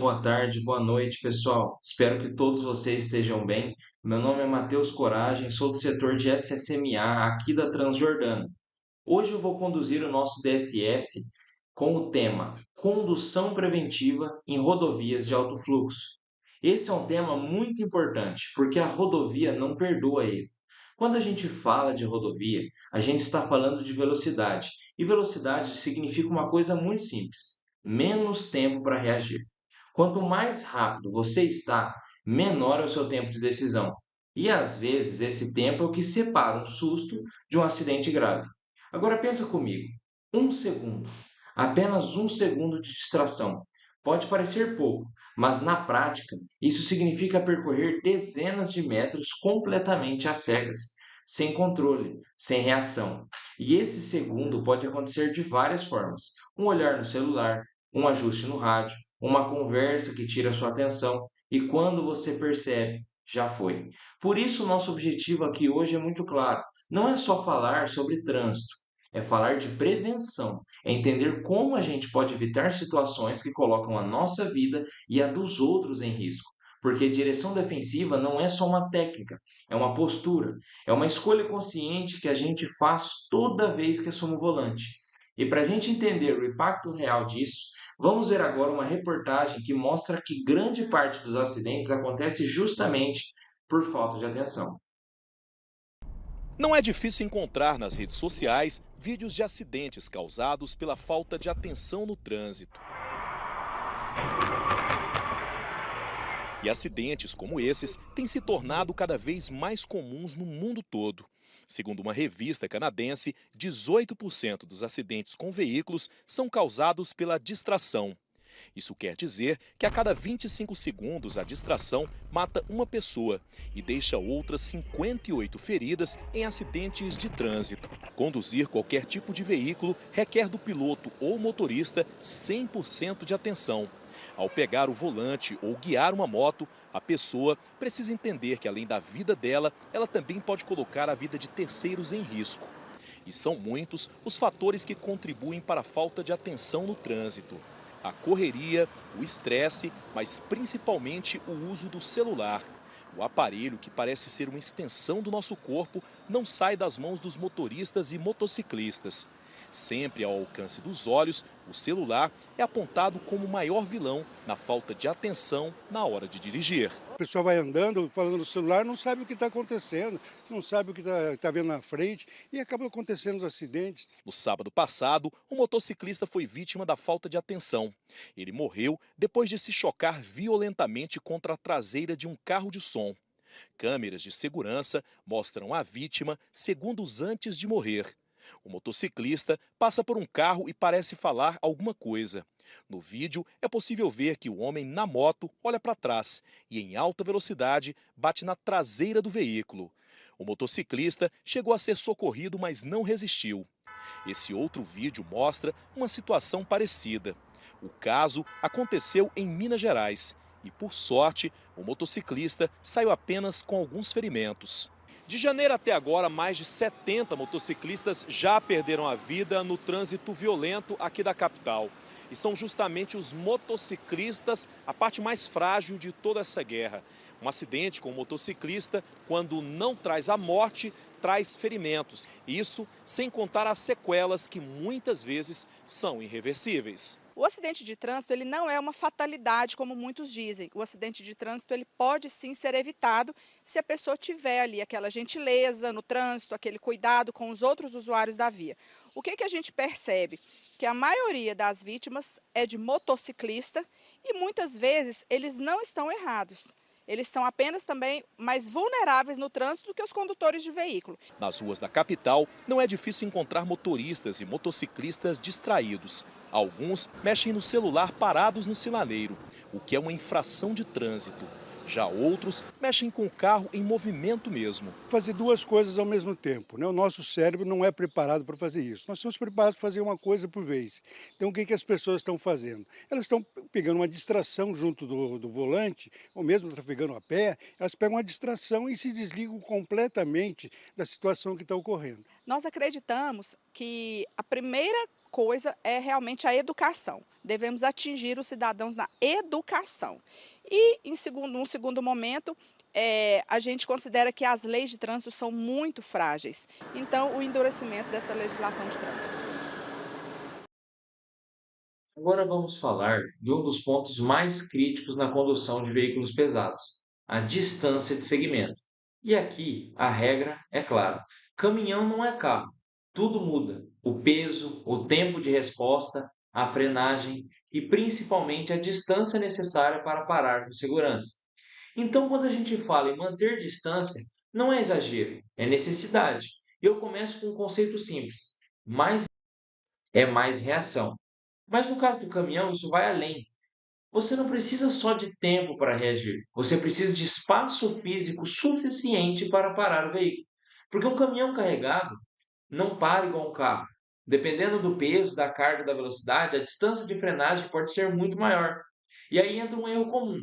boa tarde, boa noite, pessoal. Espero que todos vocês estejam bem. Meu nome é Matheus Coragem, sou do setor de SSMA aqui da Transjordano. Hoje eu vou conduzir o nosso DSS com o tema Condução Preventiva em Rodovias de Alto Fluxo. Esse é um tema muito importante, porque a rodovia não perdoa erro. Quando a gente fala de rodovia, a gente está falando de velocidade, e velocidade significa uma coisa muito simples: menos tempo para reagir. Quanto mais rápido você está, menor é o seu tempo de decisão. E às vezes esse tempo é o que separa um susto de um acidente grave. Agora pensa comigo, um segundo, apenas um segundo de distração. Pode parecer pouco, mas na prática isso significa percorrer dezenas de metros completamente às cegas, sem controle, sem reação. E esse segundo pode acontecer de várias formas: um olhar no celular, um ajuste no rádio, uma conversa que tira sua atenção e quando você percebe, já foi. Por isso, o nosso objetivo aqui hoje é muito claro: não é só falar sobre trânsito, é falar de prevenção, é entender como a gente pode evitar situações que colocam a nossa vida e a dos outros em risco. Porque direção defensiva não é só uma técnica, é uma postura, é uma escolha consciente que a gente faz toda vez que assuma o volante. E para a gente entender o impacto real disso, vamos ver agora uma reportagem que mostra que grande parte dos acidentes acontece justamente por falta de atenção. Não é difícil encontrar nas redes sociais vídeos de acidentes causados pela falta de atenção no trânsito. E acidentes como esses têm se tornado cada vez mais comuns no mundo todo. Segundo uma revista canadense, 18% dos acidentes com veículos são causados pela distração. Isso quer dizer que a cada 25 segundos a distração mata uma pessoa e deixa outras 58 feridas em acidentes de trânsito. Conduzir qualquer tipo de veículo requer do piloto ou motorista 100% de atenção. Ao pegar o volante ou guiar uma moto, a pessoa precisa entender que, além da vida dela, ela também pode colocar a vida de terceiros em risco. E são muitos os fatores que contribuem para a falta de atenção no trânsito: a correria, o estresse, mas principalmente o uso do celular. O aparelho, que parece ser uma extensão do nosso corpo, não sai das mãos dos motoristas e motociclistas. Sempre ao alcance dos olhos, o celular é apontado como o maior vilão na falta de atenção na hora de dirigir. A pessoa vai andando, falando no celular, não sabe o que está acontecendo, não sabe o que está vendo na frente e acaba acontecendo os acidentes. No sábado passado, um motociclista foi vítima da falta de atenção. Ele morreu depois de se chocar violentamente contra a traseira de um carro de som. Câmeras de segurança mostram a vítima segundos antes de morrer. O motociclista passa por um carro e parece falar alguma coisa. No vídeo, é possível ver que o homem na moto olha para trás e, em alta velocidade, bate na traseira do veículo. O motociclista chegou a ser socorrido, mas não resistiu. Esse outro vídeo mostra uma situação parecida. O caso aconteceu em Minas Gerais e, por sorte, o motociclista saiu apenas com alguns ferimentos. De janeiro até agora, mais de 70 motociclistas já perderam a vida no trânsito violento aqui da capital. E são justamente os motociclistas a parte mais frágil de toda essa guerra. Um acidente com um motociclista, quando não traz a morte, traz ferimentos. Isso sem contar as sequelas, que muitas vezes são irreversíveis. O acidente de trânsito, ele não é uma fatalidade, como muitos dizem. O acidente de trânsito, ele pode sim ser evitado se a pessoa tiver ali aquela gentileza no trânsito, aquele cuidado com os outros usuários da via. O que a gente percebe? Que a maioria das vítimas é de motociclista e muitas vezes eles não estão errados. Eles são apenas também mais vulneráveis no trânsito do que os condutores de veículo. Nas ruas da capital, não é difícil encontrar motoristas e motociclistas distraídos. Alguns mexem no celular parados no sinaleiro, o que é uma infração de trânsito. Já outros mexem com o carro em movimento mesmo. Fazer duas coisas ao mesmo tempo, né? O nosso cérebro não é preparado para fazer isso. Nós somos preparados para fazer uma coisa por vez. Então, o que que as pessoas estão fazendo? Elas estão pegando uma distração junto do volante, ou mesmo trafegando a pé, elas pegam uma distração e se desligam completamente da situação que está ocorrendo. Nós acreditamos que a primeira coisa é realmente a educação. Devemos atingir os cidadãos na educação. E, num segundo momento, a gente considera que as leis de trânsito são muito frágeis. Então, o endurecimento dessa legislação de trânsito. Agora vamos falar de um dos pontos mais críticos na condução de veículos pesados, a distância de segmento. E aqui a regra é clara: caminhão não é carro, tudo muda. O peso, o tempo de resposta, a frenagem e principalmente a distância necessária para parar com segurança. Então, quando a gente fala em manter distância, não é exagero, é necessidade. Eu começo com um conceito simples: mais é mais reação. Mas no caso do caminhão, isso vai além. Você não precisa só de tempo para reagir, você precisa de espaço físico suficiente para parar o veículo. Porque um caminhão carregado não para igual um carro. Dependendo do peso, da carga, da velocidade, a distância de frenagem pode ser muito maior. E aí entra um erro comum.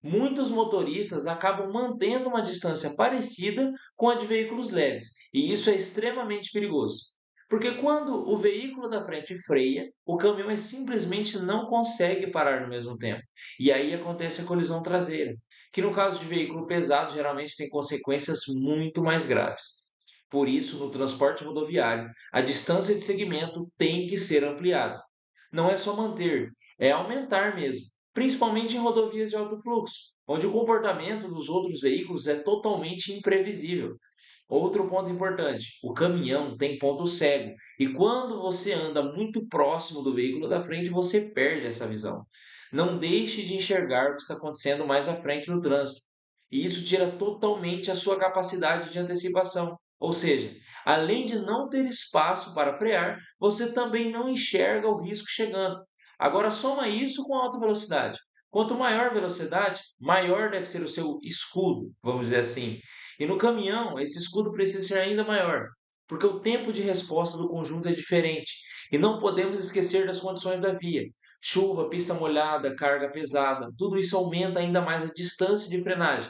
Muitos motoristas acabam mantendo uma distância parecida com a de veículos leves, e isso é extremamente perigoso. Porque quando o veículo da frente freia, o caminhão simplesmente não consegue parar no mesmo tempo. E aí acontece a colisão traseira, que no caso de veículo pesado geralmente tem consequências muito mais graves. Por isso, no transporte rodoviário, a distância de segmento tem que ser ampliada. Não é só manter, é aumentar mesmo, principalmente em rodovias de alto fluxo, onde o comportamento dos outros veículos é totalmente imprevisível. Outro ponto importante: o caminhão tem ponto cego, e quando você anda muito próximo do veículo da frente, você perde essa visão. Não deixe de enxergar o que está acontecendo mais à frente no trânsito, e isso tira totalmente a sua capacidade de antecipação. Ou seja, além de não ter espaço para frear, você também não enxerga o risco chegando. Agora, soma isso com a alta velocidade. Quanto maior a velocidade, maior deve ser o seu escudo, vamos dizer assim. E no caminhão, esse escudo precisa ser ainda maior, porque o tempo de resposta do conjunto é diferente. E não podemos esquecer das condições da via. Chuva, pista molhada, carga pesada, tudo isso aumenta ainda mais a distância de frenagem.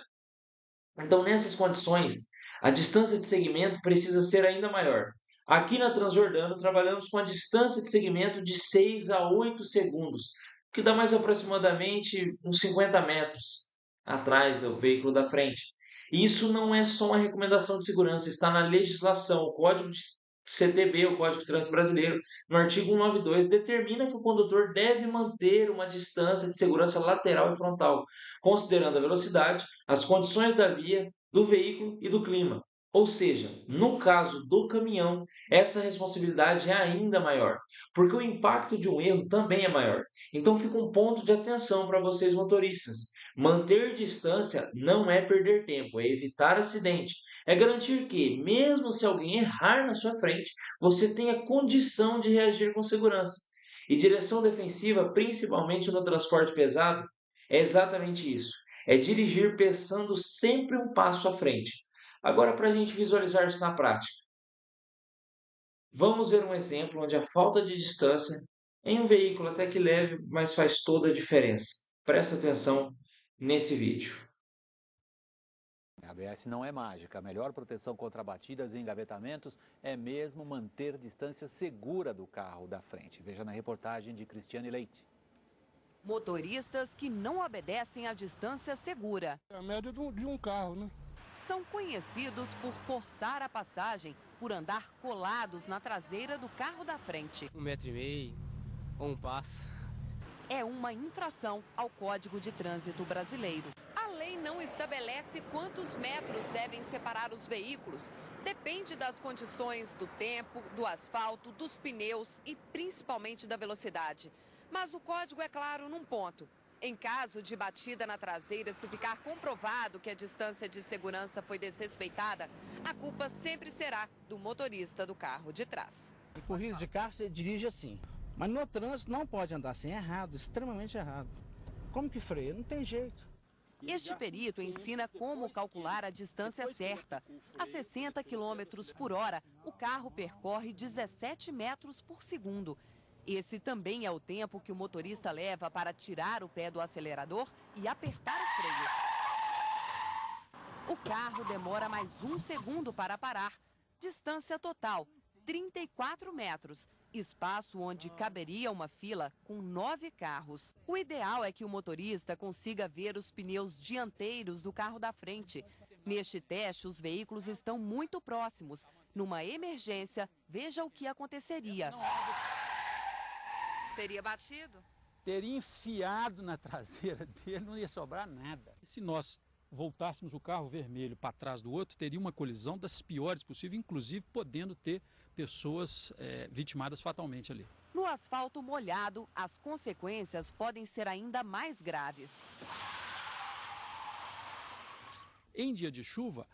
Então, nessas condições, a distância de segmento precisa ser ainda maior. Aqui na Transjordano, trabalhamos com a distância de segmento de 6 a 8 segundos, que dá mais aproximadamente uns 50 metros atrás do veículo da frente. E isso não é só uma recomendação de segurança, está na legislação, o Código de CTB, o Código de Trânsito Brasileiro, no artigo 192, determina que o condutor deve manter uma distância de segurança lateral e frontal, considerando a velocidade, as condições da via, do veículo e do clima. Ou seja, no caso do caminhão, essa responsabilidade é ainda maior, porque o impacto de um erro também é maior. Então fica um ponto de atenção para vocês motoristas. Manter distância não é perder tempo, é evitar acidente. É garantir que, mesmo se alguém errar na sua frente, você tenha condição de reagir com segurança. E direção defensiva, principalmente no transporte pesado, é exatamente isso. É dirigir pensando sempre um passo à frente. Agora, para a gente visualizar isso na prática, vamos ver um exemplo onde a falta de distância em um veículo até que leve, mas faz toda a diferença. Presta atenção nesse vídeo. A ABS não é mágica. A melhor proteção contra batidas e engavetamentos é mesmo manter distância segura do carro da frente. Veja na reportagem de Cristiane Leite. Motoristas que não obedecem à distância segura. É a média de um carro, né? São conhecidos por forçar a passagem, por andar colados na traseira do carro da frente. 1,5 metro ou um passo. É uma infração ao Código de Trânsito Brasileiro. A lei não estabelece quantos metros devem separar os veículos. Depende das condições do tempo, do asfalto, dos pneus e principalmente da velocidade. Mas o código é claro num ponto. Em caso de batida na traseira, se ficar comprovado que a distância de segurança foi desrespeitada, a culpa sempre será do motorista do carro de trás. Em corrida de carro, você dirige assim. Mas no trânsito não pode andar assim, é errado, extremamente errado. Como que freia? Não tem jeito. Este perito ensina como calcular a distância certa. A 60 km por hora, o carro percorre 17 metros por segundo. Esse também é o tempo que o motorista leva para tirar o pé do acelerador e apertar o freio. O carro demora mais 1 segundo para parar. Distância total, 34 metros. Espaço onde caberia uma fila com 9 carros. O ideal é que o motorista consiga ver os pneus dianteiros do carro da frente. Neste teste, os veículos estão muito próximos. Numa emergência, veja o que aconteceria. Teria batido? Teria enfiado na traseira dele, não ia sobrar nada. Se nós voltássemos o carro vermelho para trás do outro, teria uma colisão das piores possíveis, inclusive podendo ter pessoas vitimadas fatalmente ali. No asfalto molhado, as consequências podem ser ainda mais graves. Em dia de chuva,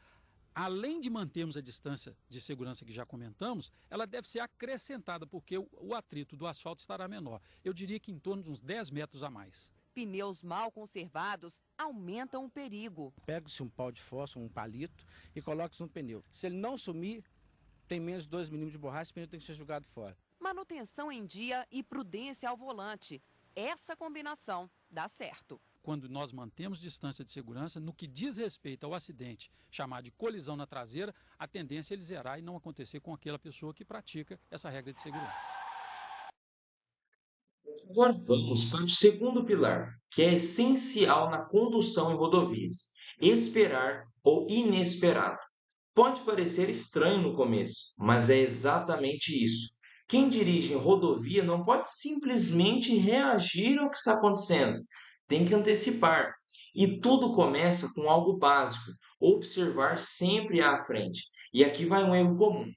além de mantermos a distância de segurança que já comentamos, ela deve ser acrescentada, porque o atrito do asfalto estará menor. Eu diria que em torno de uns 10 metros a mais. Pneus mal conservados aumentam o perigo. Pega-se um pau de fósforo, um palito e coloca-se no pneu. Se ele não sumir, tem menos de 2 milímetros de borracha, o pneu tem que ser jogado fora. Manutenção em dia e prudência ao volante. Essa combinação dá certo. Quando nós mantemos distância de segurança, no que diz respeito ao acidente chamado de colisão na traseira, a tendência é ele zerar e não acontecer com aquela pessoa que pratica essa regra de segurança. Agora vamos para o segundo pilar, que é essencial na condução em rodovias: esperar ou inesperado. Pode parecer estranho no começo, mas é exatamente isso. Quem dirige em rodovia não pode simplesmente reagir ao que está acontecendo, tem que antecipar. E tudo começa com algo básico: observar sempre à frente. E aqui vai um erro comum.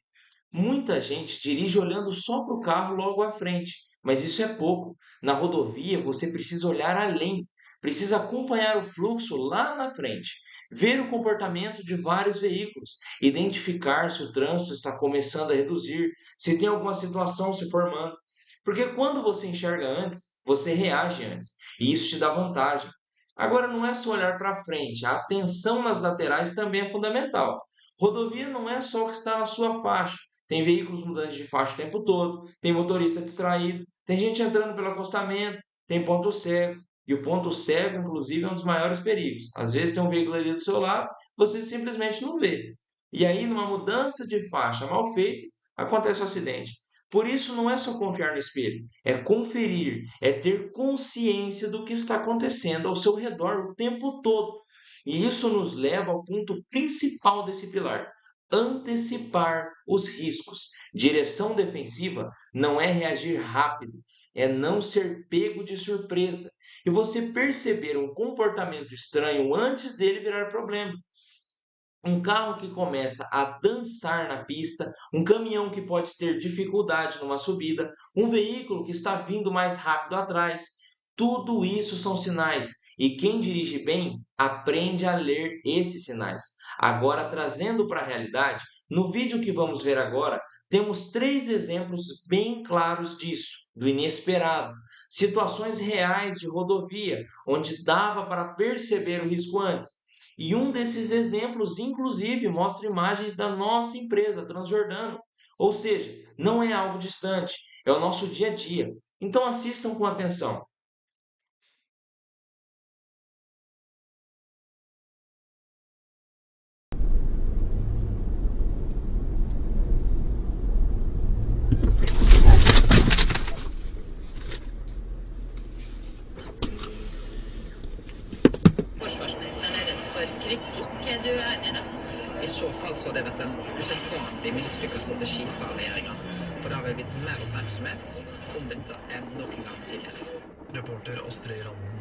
Muita gente dirige olhando só para o carro logo à frente, mas isso é pouco. Na rodovia você precisa olhar além, precisa acompanhar o fluxo lá na frente, ver o comportamento de vários veículos, identificar se o trânsito está começando a reduzir, se tem alguma situação se formando. Porque quando você enxerga antes, você reage antes, e isso te dá vantagem. Agora não é só olhar para frente, a atenção nas laterais também é fundamental. Rodovia não é só o que está na sua faixa. Tem veículos mudantes de faixa o tempo todo, tem motorista distraído, tem gente entrando pelo acostamento, tem ponto cego. E o ponto cego, inclusive, é um dos maiores perigos. Às vezes tem um veículo ali do seu lado, você simplesmente não vê. E aí, numa mudança de faixa mal feita, acontece o acidente. Por isso, não é só confiar no espelho, é conferir, é ter consciência do que está acontecendo ao seu redor o tempo todo. E isso nos leva ao ponto principal desse pilar: antecipar os riscos. Direção defensiva não é reagir rápido, é não ser pego de surpresa e você perceber um comportamento estranho antes dele virar problema. Um carro que começa a dançar na pista, um caminhão que pode ter dificuldade numa subida, um veículo que está vindo mais rápido atrás. Tudo isso são sinais e quem dirige bem aprende a ler esses sinais. Agora, trazendo para a realidade, no vídeo que vamos ver agora, temos 3 exemplos bem claros disso, do inesperado. Situações reais de rodovia, onde dava para perceber o risco antes. E um desses exemplos, inclusive, mostra imagens da nossa empresa, Transjordano. Ou seja, não é algo distante, é o nosso dia a dia. Então assistam com atenção. Forsvarsministeren er redd for kritikk. Er du enig i det? I så fall så har det vært en usedvanlig mislykket strategi fra regjeringa. For det har vel blitt mer oppmerksomhet om dette enn noen gang tidligere. Reporter Astrid Randen.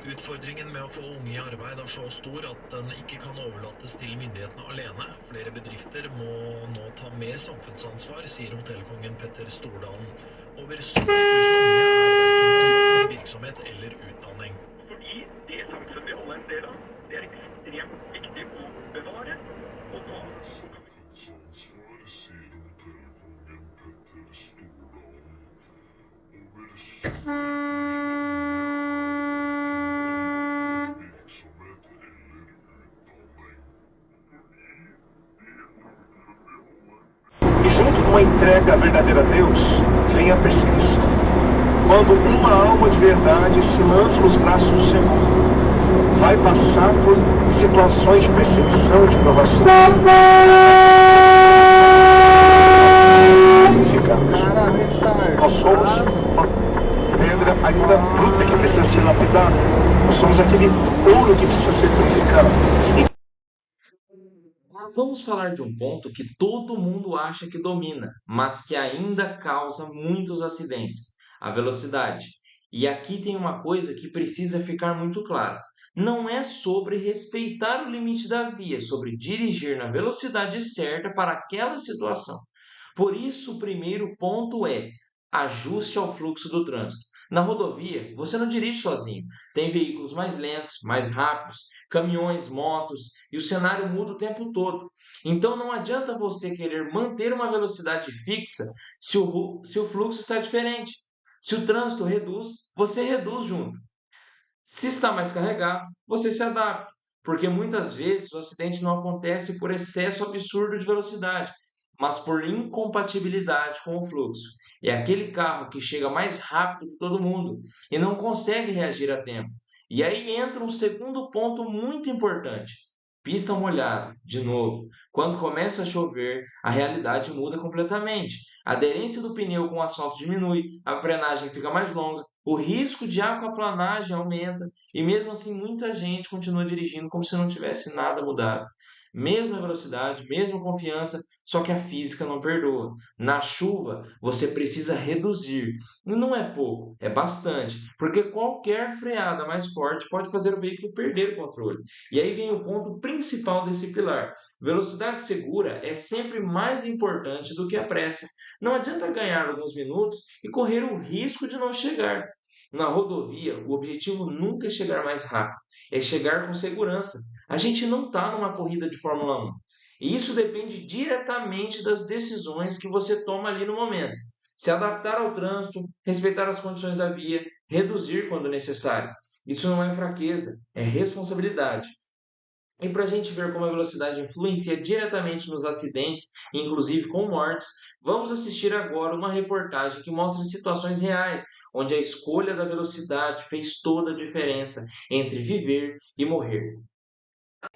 Utfordringen med å få unge i arbeid er så stor at den ikke kan overlates til myndighetene alene. Flere bedrifter må nå ta mer samfunnsansvar, sier hotellkongen Petter Stordalen. Over 70 000 unge er verken i virksomhet eller utdanning. Fordi det samfunnet vi alle er en del av, det er ekstremt viktig å bevare. Og nå samfunnsansvar, sier hotellkongen Petter Stordalen. Over 70 000 virksomhet entrega verdadeira a Deus, vem a perseguição. Quando uma alma de verdade se lança nos braços do Senhor, vai passar por situações de perseguição, de provação. Nós somos uma pedra ainda bruta que precisa ser lapidada. Nós somos aquele ouro que precisa ser purificado. Vamos falar de um ponto que todo mundo acha que domina, mas que ainda causa muitos acidentes: a velocidade. E aqui tem uma coisa que precisa ficar muito clara. Não é sobre respeitar o limite da via, é sobre dirigir na velocidade certa para aquela situação. Por isso, o primeiro ponto é: ajuste ao fluxo do trânsito. Na rodovia, você não dirige sozinho. Tem veículos mais lentos, mais rápidos, caminhões, motos, e o cenário muda o tempo todo. Então não adianta você querer manter uma velocidade fixa se o fluxo está diferente. Se o trânsito reduz, você reduz junto. Se está mais carregado, você se adapta, porque muitas vezes o acidente não acontece por excesso absurdo de velocidade, mas por incompatibilidade com o fluxo. É aquele carro que chega mais rápido que todo mundo e não consegue reagir a tempo. E aí entra um segundo ponto muito importante: pista molhada. De novo, quando começa a chover, a realidade muda completamente. A aderência do pneu com o asfalto diminui, a frenagem fica mais longa, o risco de aquaplanagem aumenta e mesmo assim muita gente continua dirigindo como se não tivesse nada mudado. Mesma velocidade, mesma confiança, só que a física não perdoa. Na chuva, você precisa reduzir. E não é pouco, é bastante, porque qualquer freada mais forte pode fazer o veículo perder o controle. E aí vem o ponto principal desse pilar: velocidade segura é sempre mais importante do que a pressa. Não adianta ganhar alguns minutos e correr o risco de não chegar. Na rodovia, o objetivo nunca é chegar mais rápido, é chegar com segurança. A gente não está numa corrida de Fórmula 1. E isso depende diretamente das decisões que você toma ali no momento. Se adaptar ao trânsito, respeitar as condições da via, reduzir quando necessário. Isso não é fraqueza, é responsabilidade. E para a gente ver como a velocidade influencia diretamente nos acidentes, inclusive com mortes, vamos assistir agora uma reportagem que mostra situações reais, onde a escolha da velocidade fez toda a diferença entre viver e morrer.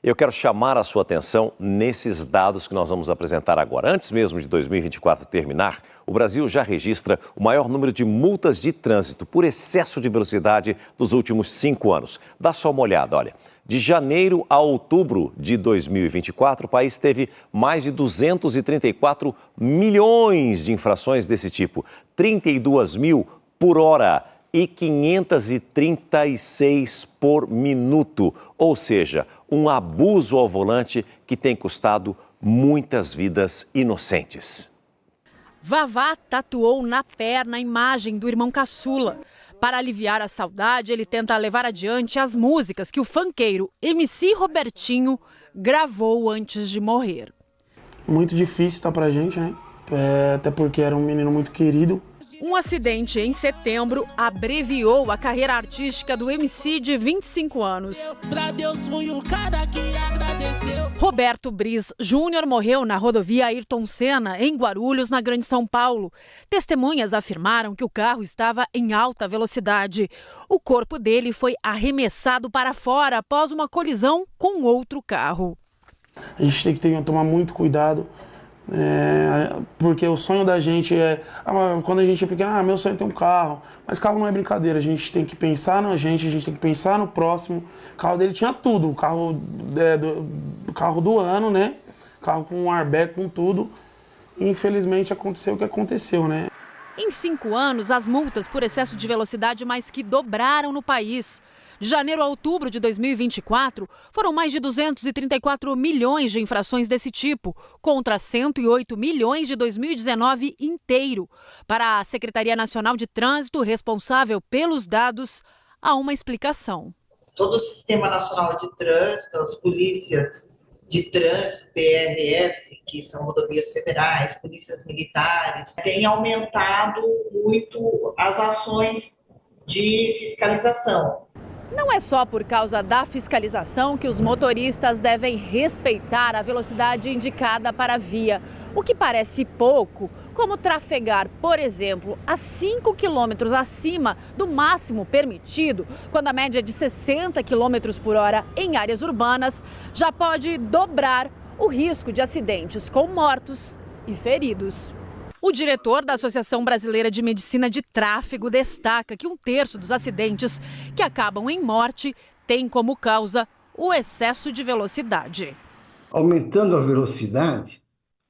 Eu quero chamar a sua atenção nesses dados que nós vamos apresentar agora. Antes mesmo de 2024 terminar, o Brasil já registra o maior número de multas de trânsito por excesso de velocidade dos últimos 5 anos. Dá só uma olhada, olha. De janeiro a outubro de 2024, o país teve mais de 234 milhões de infrações desse tipo, 32 mil por hora e 536 por minuto, ou seja, um abuso ao volante que tem custado muitas vidas inocentes. Vavá tatuou na perna a imagem do irmão caçula. Para aliviar a saudade, ele tenta levar adiante as músicas que o funkeiro MC Robertinho gravou antes de morrer. Muito difícil tá pra gente, né? Até porque era um menino muito querido. Um acidente em setembro abreviou a carreira artística do MC de 25 anos. Roberto Briz Júnior morreu na rodovia Ayrton Senna, em Guarulhos, na Grande São Paulo. Testemunhas afirmaram que o carro estava em alta velocidade. O corpo dele foi arremessado para fora após uma colisão com outro carro. A gente tem que tomar muito cuidado. Porque o sonho da gente é, quando a gente é pequeno, meu sonho é ter um carro, mas carro não é brincadeira, a gente tem que pensar na gente tem que pensar no próximo. O carro dele tinha tudo, o carro do ano, né? Carro com airbag, com tudo. E, infelizmente aconteceu o que aconteceu, né? Em 5 anos, as multas por excesso de velocidade mais que dobraram no país. De janeiro a outubro de 2024, foram mais de 234 milhões de infrações desse tipo, contra 108 milhões de 2019 inteiro. Para a Secretaria Nacional de Trânsito, responsável pelos dados, há uma explicação. Todo o Sistema Nacional de Trânsito, as polícias de trânsito, PRF, que são rodovias federais, polícias militares, têm aumentado muito as ações de fiscalização. Não é só por causa da fiscalização que os motoristas devem respeitar a velocidade indicada para a via. O que parece pouco, como trafegar, por exemplo, a 5 km acima do máximo permitido, quando a média é de 60 km por hora em áreas urbanas, já pode dobrar o risco de acidentes com mortos e feridos. O diretor da Associação Brasileira de Medicina de Tráfego destaca que 1/3 dos acidentes que acabam em morte tem como causa o excesso de velocidade. Aumentando a velocidade,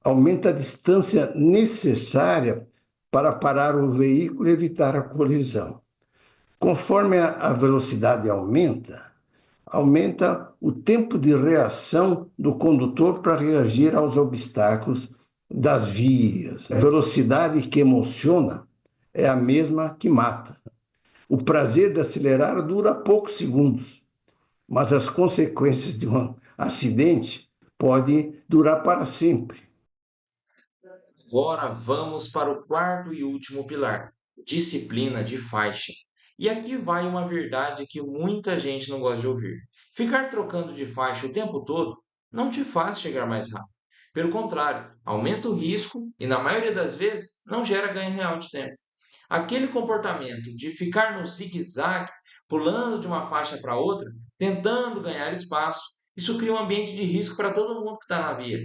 aumenta a distância necessária para parar o veículo e evitar a colisão. Conforme a velocidade aumenta o tempo de reação do condutor para reagir aos obstáculos das vias. A velocidade que emociona é a mesma que mata. O prazer de acelerar dura poucos segundos, mas as consequências de um acidente podem durar para sempre. Agora vamos para o quarto e último pilar, disciplina de faixa. E aqui vai uma verdade que muita gente não gosta de ouvir. Ficar trocando de faixa o tempo todo não te faz chegar mais rápido. Pelo contrário, aumenta o risco e, na maioria das vezes, não gera ganho real de tempo. Aquele comportamento de ficar no zigue-zague, pulando de uma faixa para outra, tentando ganhar espaço, isso cria um ambiente de risco para todo mundo que está na via.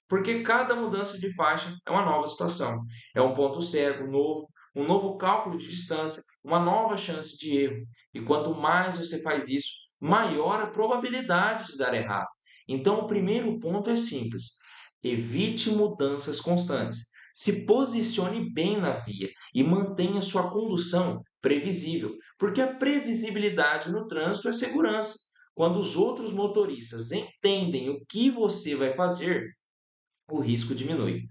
Porque cada mudança de faixa é uma nova situação, é um ponto cego novo, um novo cálculo de distância, uma nova chance de erro. E quanto mais você faz isso, maior a probabilidade de dar errado. Então, o primeiro ponto é simples: evite mudanças constantes. Se posicione bem na via e mantenha sua condução previsível, porque a previsibilidade no trânsito é segurança. Quando os outros motoristas entendem o que você vai fazer, o risco diminui.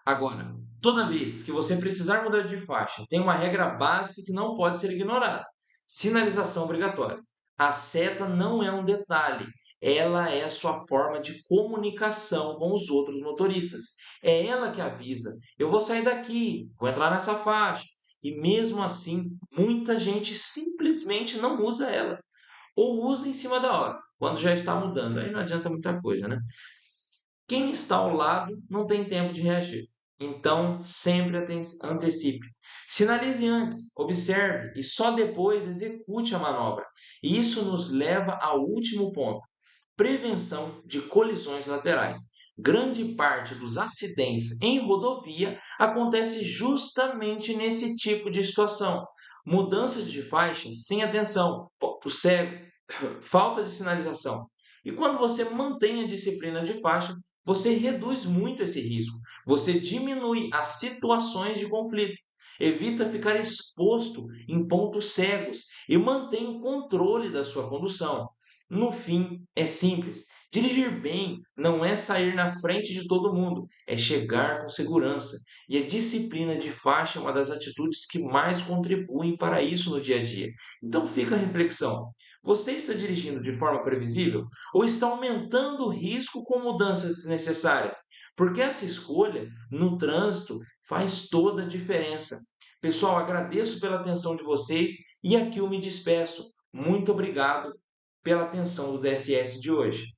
Agora, toda vez que você precisar mudar de faixa, tem uma regra básica que não pode ser ignorada: sinalização obrigatória. A seta não é um detalhe, ela é a sua forma de comunicação com os outros motoristas. É ela que avisa: eu vou sair daqui, vou entrar nessa faixa. E mesmo assim, muita gente simplesmente não usa ela. Ou usa em cima da hora, quando já está mudando. Aí não adianta muita coisa, né? Quem está ao lado não tem tempo de reagir. Então, sempre antecipe. Sinalize antes, observe e só depois execute a manobra. E isso nos leva ao último ponto: prevenção de colisões laterais. Grande parte dos acidentes em rodovia acontece justamente nesse tipo de situação. Mudanças de faixa sem atenção, ponto cego, falta de sinalização. E quando você mantém a disciplina de faixa, você reduz muito esse risco. Você diminui as situações de conflito, evita ficar exposto em pontos cegos e mantém o controle da sua condução. No fim, é simples. Dirigir bem não é sair na frente de todo mundo, é chegar com segurança. E a disciplina de faixa é uma das atitudes que mais contribuem para isso no dia a dia. Então fica a reflexão: você está dirigindo de forma previsível ou está aumentando o risco com mudanças desnecessárias? Porque essa escolha no trânsito faz toda a diferença. Pessoal, agradeço pela atenção de vocês e aqui eu me despeço. Muito obrigado pela atenção do DSS de hoje.